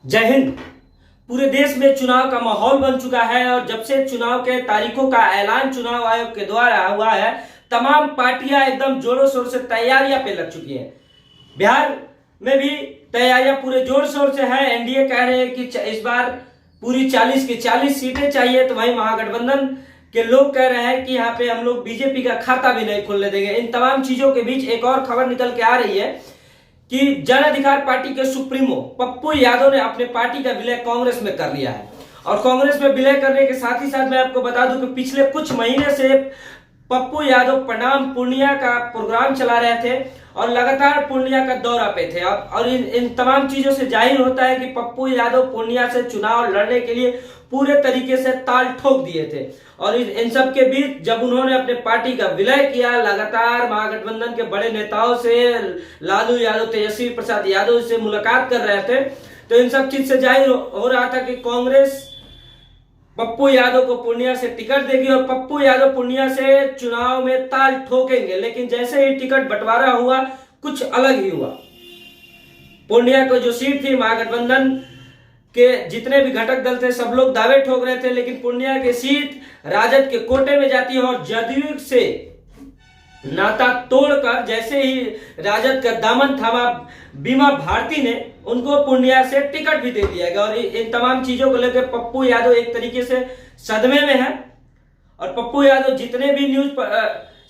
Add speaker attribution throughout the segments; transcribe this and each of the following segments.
Speaker 1: जय हिंद। पूरे देश में चुनाव का माहौल बन चुका है और जब से चुनाव के तारीखों का ऐलान चुनाव आयोग के द्वारा हुआ है, तमाम पार्टियां एकदम जोरों शोर से तैयारियां पे लग चुकी हैं। बिहार में भी तैयारियां पूरे जोर शोर से है। एनडीए कह रहे हैं कि इस बार पूरी 40 की 40 सीटें चाहिए, तो वहीं महागठबंधन के लोग कह रहे हैं कि यहाँ पे हम लोग बीजेपी का खाता भी नहीं खोलने देंगे। इन तमाम चीजों के बीच एक और खबर निकल के आ रही है कि जन अधिकार पार्टी के सुप्रीमो पप्पू यादव ने अपने पार्टी का विलय कांग्रेस में कर लिया है। और कांग्रेस में विलय करने के साथ ही साथ मैं आपको बता दूं कि पिछले कुछ महीने से पप्पू यादव प्रणाम पूर्णिया का प्रोग्राम चला रहे थे और लगातार पूर्णिया का दौरा पे थे। और इन तमाम चीजों से जाहिर होता है कि पप्पू यादव पूर्णिया से चुनाव लड़ने के लिए पूरे तरीके से ताल ठोक दिए थे। और इन सब के बीच जब उन्होंने अपने पार्टी का विलय किया, लगातार महागठबंधन के बड़े नेताओं से, लालू यादव, तेजस्वी प्रसाद यादव से मुलाकात कर रहे थे, तो इन सब चीज से जाहिर हो रहा था कि कांग्रेस पप्पू यादव को पूर्णिया से टिकट देगी और पप्पू यादव पूर्णिया से चुनाव में ताल ठोकेंगे। लेकिन जैसे ही टिकट बंटवारा हुआ, कुछ अलग ही हुआ। पूर्णिया को जो सीट थी, महागठबंधन के जितने भी घटक दल थे सब लोग दावे ठोक रहे थे, लेकिन पूर्णिया की सीट राजद के कोटे में जाती है। और जदयू से नाता तोड़कर जैसे ही राजद का दामन थामा बीमा भारती ने, उनको पूर्णिया से टिकट भी दे दिया गया। और इन तमाम चीजों को लेकर पप्पू यादव एक तरीके से सदमे में है। और पप्पू यादव जितने भी न्यूज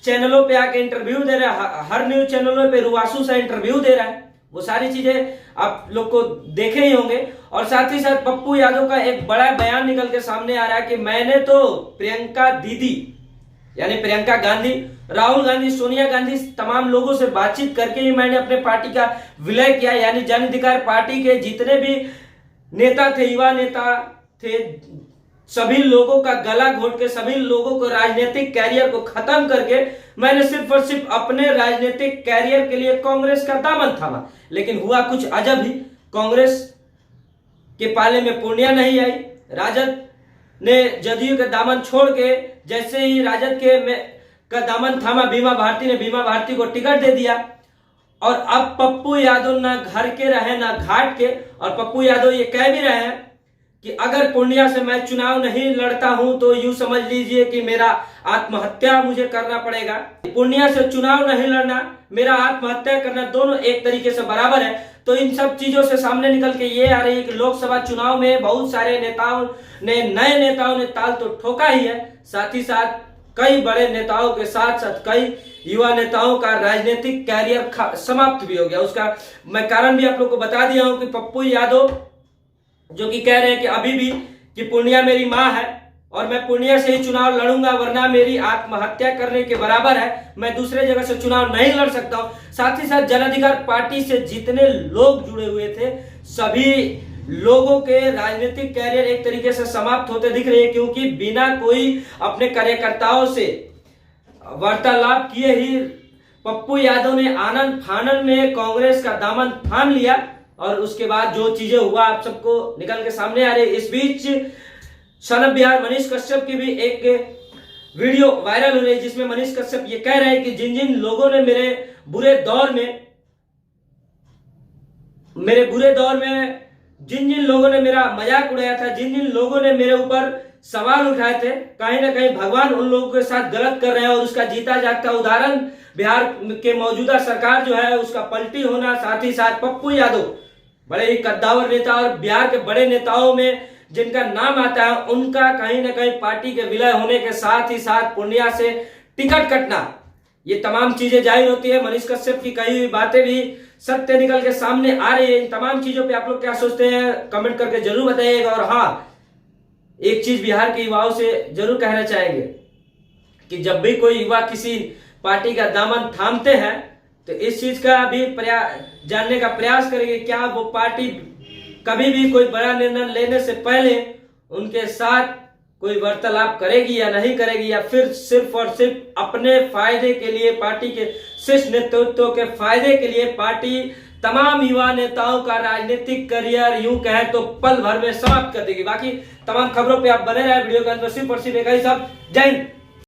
Speaker 1: चैनलों पे आके इंटरव्यू दे रहा है, हर न्यूज चैनलों पे रुआसू से इंटरव्यू दे रहा है, वो सारी चीजें आप लोग को देखे ही होंगे। और साथ ही साथ पप्पू यादव का एक बड़ा बयान निकल के सामने आ रहा है कि मैंने तो प्रियंका दीदी यानी प्रियंका गांधी, राहुल गांधी, सोनिया गांधी, तमाम लोगों से बातचीत करके ही मैंने अपने पार्टी का विलय किया। यानी जन अधिकार पार्टी के जितने भी नेता थे, युवा नेता थे, सभी लोगों का गला घोट के, सभी लोगों को राजनीतिक कैरियर को खत्म करके मैंने सिर्फ और सिर्फ अपने राजनीतिक कैरियर के लिए कांग्रेस का दामन थामा। लेकिन हुआ कुछ अजब ही। कांग्रेस के पाले में पूर्णिया नहीं आई। राजद ने जदयू का दामन छोड़ के जैसे ही राजद का दामन थामा बीमा भारती ने बीमा भारती को टिकट दे दिया। और अब पप्पू यादव ना घर के रहे ना घाट के। और पप्पू यादव ये कह भी रहे हैं कि अगर पूर्णिया से मैं चुनाव नहीं लड़ता हूं तो यूं समझ लीजिए कि मेरा आत्महत्या मुझे करना पड़ेगा। पूर्णिया से चुनाव नहीं लड़ना, मेरा आत्महत्या करना, दोनों एक तरीके से बराबर है। तो इन सब चीजों से सामने निकल के ये आ रही है कि लोकसभा चुनाव में बहुत सारे नेताओं ने, नए नेताओं ने ताल तो ठोका ही है, साथ ही साथ कई बड़े नेताओं के साथ साथ कई युवा नेताओं का राजनीतिक कैरियर समाप्त भी हो गया। उसका मैं कारण भी आप लोग को बता दिया हूं कि पप्पू यादव जो कि कह रहे हैं कि अभी भी कि पूर्णिया मेरी मां है और मैं पूर्णिया से ही चुनाव लड़ूंगा, वरना मेरी आत्महत्या करने के बराबर है, मैं दूसरे जगह से चुनाव नहीं लड़ सकता हूं। साथ ही साथ जन अधिकार पार्टी से जितने लोग जुड़े हुए थे, सभी लोगों के राजनीतिक कैरियर एक तरीके से समाप्त होते दिख रहे हैं, क्योंकि बिना कोई अपने कार्यकर्ताओं से वार्तालाप किए ही पप्पू यादव ने आनंद फानन में कांग्रेस का दामन थाम लिया। और उसके बाद जो चीजें हुआ आप सबको निकल के सामने आ रही है। इस बीच सन ऑफ बिहार मनीष कश्यप की भी एक वीडियो वायरल हो रही है, जिसमें मनीष कश्यप ये कह रहे हैं कि जिन जिन लोगों ने मेरे बुरे दौर में जिन जिन लोगों ने मेरा मजाक उड़ाया था, जिन जिन लोगों ने मेरे ऊपर सवाल उठाए थे, कहीं ना कहीं भगवान उन लोगों के साथ गलत कर रहे हैं। और उसका जीता जागता उदाहरण बिहार के मौजूदा सरकार जो है उसका पलटी होना, साथ ही साथ पप्पू यादव बड़े ही कद्दावर नेता और बिहार के बड़े नेताओं में जिनका नाम आता है, उनका कहीं ना कहीं पार्टी के विलय होने के साथ ही साथ पूर्णिया से टिकट कटना, ये तमाम चीजें जाहिर होती है। मनीष कश्यप की कही हुई बातें भी सत्य निकल के सामने आ रही है। इन तमाम चीजों पे आप लोग क्या सोचते हैं कमेंट करके जरूर बताइएगा। और हाँ, एक चीज बिहार के युवाओं से जरूर कहना चाहेंगे कि जब भी कोई युवा किसी पार्टी का दामन थामते हैं तो इस चीज का भी जानने का प्रयास करेंगे, क्या वो पार्टी कभी भी कोई बड़ा निर्णय लेने से पहले उनके साथ कोई वार्तालाप करेगी या नहीं करेगी, या फिर सिर्फ और सिर्फ अपने फायदे के लिए, पार्टी के शीर्ष नेतृत्व के फायदे के लिए पार्टी तमाम युवा नेताओं का राजनीतिक करियर यूं कहें तो पल भर में समाप्त कर देगी। बाकी तमाम खबरों पे आप बने रहे। वीडियो के अंदर सिर्फ और सिर्फ एक ही शब्द, जय हिंद।